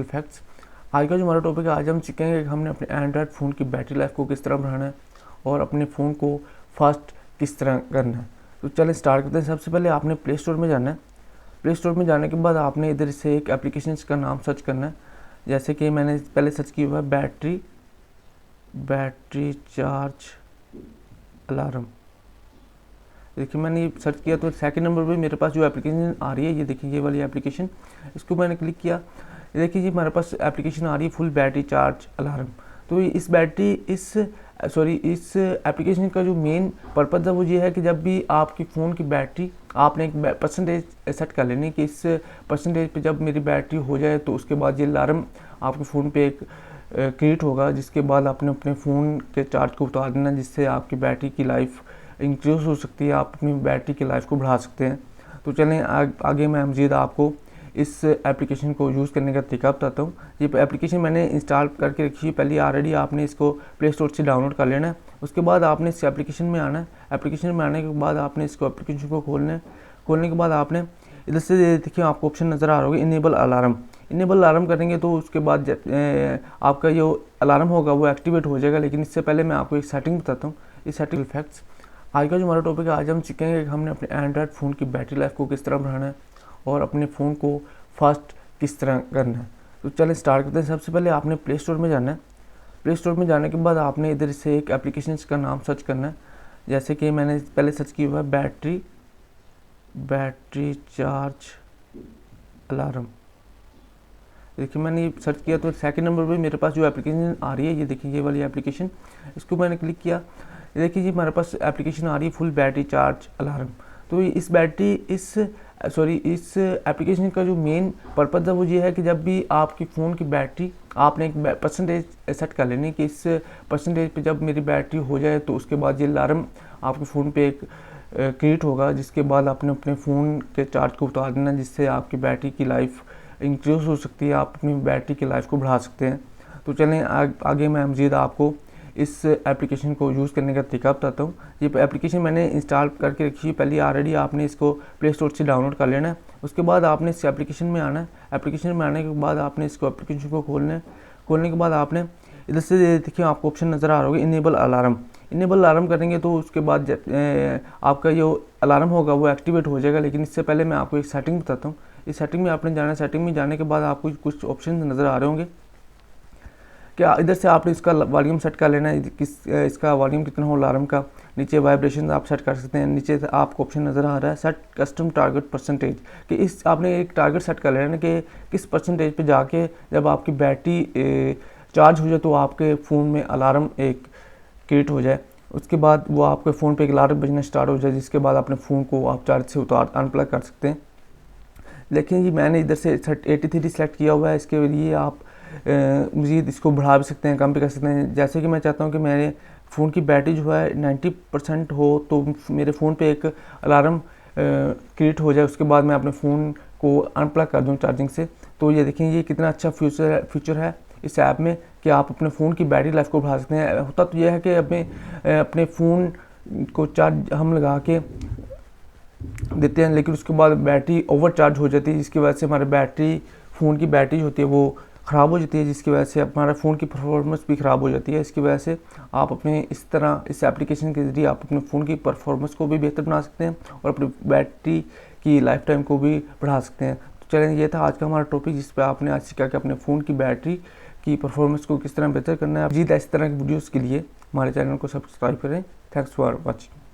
Facts. आज का जो हमारा टॉपिक है, आज हम सीखेंगे कि हमने अपने एंड्रॉयड फ़ोन की बैटरी लाइफ को किस तरह बढ़ाना है और अपने फ़ोन को फास्ट किस तरह करना है। तो चलें स्टार्ट करते हैं। सबसे पहले आपने प्ले स्टोर में जाना है। प्ले स्टोर में जाने के बाद आपने इधर से एक एप्लीकेशन का नाम सर्च करना है। जैसे कि मैंने पहले सर्च किया हुआ है बैटरी चार्ज अलार्म। देखिए मैंने ये सर्च किया तो सेकंड नंबर पे मेरे पास जो एप्लीकेशन आ रही है, ये देखिए ये वाली एप्लीकेशन, इसको मैंने क्लिक किया। ये देखिए जी हमारे पास एप्लीकेशन आ रही है फुल बैटरी चार्ज अलार्म। तो इस एप्लीकेशन का जो मेन पर्पज़ है वो ये है कि जब भी आपकी फ़ोन की बैटरी, आपने एक परसेंटेज सेट कर लेनी कि इस परसेंटेज पे जब मेरी बैटरी हो जाए तो उसके बाद ये अलार्म आपके फ़ोन पे एक क्रिएट होगा, जिसके बाद आपने अपने फ़ोन के चार्ज को उतार देना, जिससे आपकी बैटरी की लाइफ इंक्रीज़ हो सकती है, आप अपनी बैटरी की लाइफ को बढ़ा सकते हैं। तो चलें आगे मैं मज़ीद आपको इस एप्लीकेशन को यूज़ करने का तरीका बताता हूँ। ये एप्लीकेशन मैंने इंस्टॉल करके रखी है पहले ऑलरेडी, आपने इसको प्ले स्टोर से डाउनलोड कर लेना है। उसके बाद आपने इस एप्लीकेशन में आना है। एप्लीकेशन में आने के बाद आपने इसको एप्लीकेशन को खोलने के बाद आपने इधर से देखिए आपको ऑप्शन नज़र आ रहा होगा इनेबल अलार्म करेंगे तो उसके बाद आपका जो अलार्म होगा वो एक्टिवेट हो जाएगा। लेकिन इससे पहले मैं आपको एक सेटिंग बताता हूँ। इस सेटिंग फैक्ट्स। आज का जो हमारा टॉपिक है, आज हम सीखेंगे कि हमने अपने एंड्रॉयड फ़ोन की बैटरी लाइफ को किस तरह बढ़ाना है और अपने फ़ोन को फास्ट किस तरह करना है। तो चलें स्टार्ट करते हैं। सबसे पहले आपने प्ले स्टोर में जाना है। प्ले स्टोर में जाने के बाद आपने इधर से एक एप्लीकेशन का नाम सर्च करना है। जैसे कि मैंने पहले सर्च किया हुआ है बैटरी चार्ज अलार्म। देखिए मैंने ये सर्च किया तो सेकंड नंबर पे मेरे पास जो एप्लीकेशन आ रही है, ये देखिए ये वाली एप्लीकेशन, इसको मैंने क्लिक किया। ये देखिए जी हमारे पास एप्लीकेशन आ रही है फुल बैटरी चार्ज अलार्म। तो इस एप्लीकेशन का जो मेन पर्पज़ है वो ये है कि जब भी आपकी फ़ोन की बैटरी, आपने एक परसेंटेज सेट कर लेनी कि इस परसेंटेज पे जब मेरी बैटरी हो जाए तो उसके बाद ये अलार्म आपके फ़ोन पे एक क्रिएट होगा, जिसके बाद आपने अपने फ़ोन के चार्ज को उतार देना, जिससे आपकी बैटरी की लाइफ इंक्रीज़ हो सकती है, आप अपनी बैटरी की लाइफ को बढ़ा सकते हैं। तो चलें आगे मैं मज़ीद आपको इस एप्लीकेशन को यूज़ करने का तरीका बताता हूँ। ये एप्लीकेशन मैंने इंस्टॉल करके रखी है पहले ऑलरेडी, आपने इसको प्ले स्टोर से डाउनलोड कर लेना है। उसके बाद आपने इस एप्लीकेशन में आना है। एप्लीकेशन में आने के बाद आपने इसको एप्लीकेशन को खोलने के बाद आपने इधर से देखिए आपको ऑप्शन नज़र आ रहा होगा इनेबल अलार्म करेंगे तो उसके बाद आपका जो अलार्म होगा वो एक्टिवेट हो जाएगा। लेकिन इससे पहले मैं आपको एक सेटिंग बताता हूँ। इस सेटिंग में आपने जाना है। सेटिंग में जाने के बाद आपको कुछ ऑप्शन नज़र आ रहे होंगे। क्या इधर से आपने इसका वॉल्यूम सेट कर लेना है, इसका वॉल्यूम कितना हो अलार्म का। नीचे वाइब्रेशन आप सेट कर सकते हैं। नीचे से आपको ऑप्शन नज़र आ रहा है सेट कस्टम टारगेट परसेंटेज, कि इस आपने एक टारगेट सेट कर लेना है कि किस परसेंटेज पे जाके जब आपकी बैटरी चार्ज हो जाए तो आपके फ़ोन में अलार्म एक क्रिएट हो जाए। उसके बाद वो आपके फ़ोन पे एक अलार्म बजना स्टार्ट हो जाए, जिसके बाद अपने फ़ोन को आप चार्ज से अनप्लग कर सकते हैं। लेकिन ये मैंने इधर से 83 सेलेक्ट किया हुआ है। इसके लिए आप मज़ीद इसको बढ़ा भी सकते हैं, कम भी कर सकते हैं। जैसे कि मैं चाहता हूँ कि मेरे फ़ोन की बैटरी जो है 90% हो तो मेरे फ़ोन पे एक अलार्म क्रिएट हो जाए, उसके बाद मैं अपने फ़ोन को अनप्लग कर दूँ चार्जिंग से। तो ये देखें ये कितना अच्छा फीचर है इस ऐप में कि आप अपने फ़ोन की बैटरी लाइफ को बढ़ा सकते हैं। होता तो यह है कि अपने फ़ोन को चार्ज हम लगा के देते हैं, लेकिन उसके बाद बैटरी ओवर चार्ज हो जाती है, जिसकी वजह से हमारे फ़ोन की बैटरी होती है वो ख़राब हो जाती है, जिसकी वजह से हमारा फ़ोन की परफॉर्मेंस भी ख़राब हो जाती है। इसकी वजह से आप अपने इस एप्लीकेशन के ज़रिए आप अपने फ़ोन की परफॉर्मेंस को भी बेहतर बना सकते हैं और अपनी बैटरी की लाइफ टाइम को भी बढ़ा सकते हैं। तो चलें ये था आज का हमारा टॉपिक, जिस पर आपने आज सीखा कि अपने फ़ोन की बैटरी की परफॉर्मेंस को किस तरह बेहतर करना है। मज़ीद इस तरह की वीडियोज़ के लिए हमारे चैनल को सब्सक्राइब करें। Thanks for watching.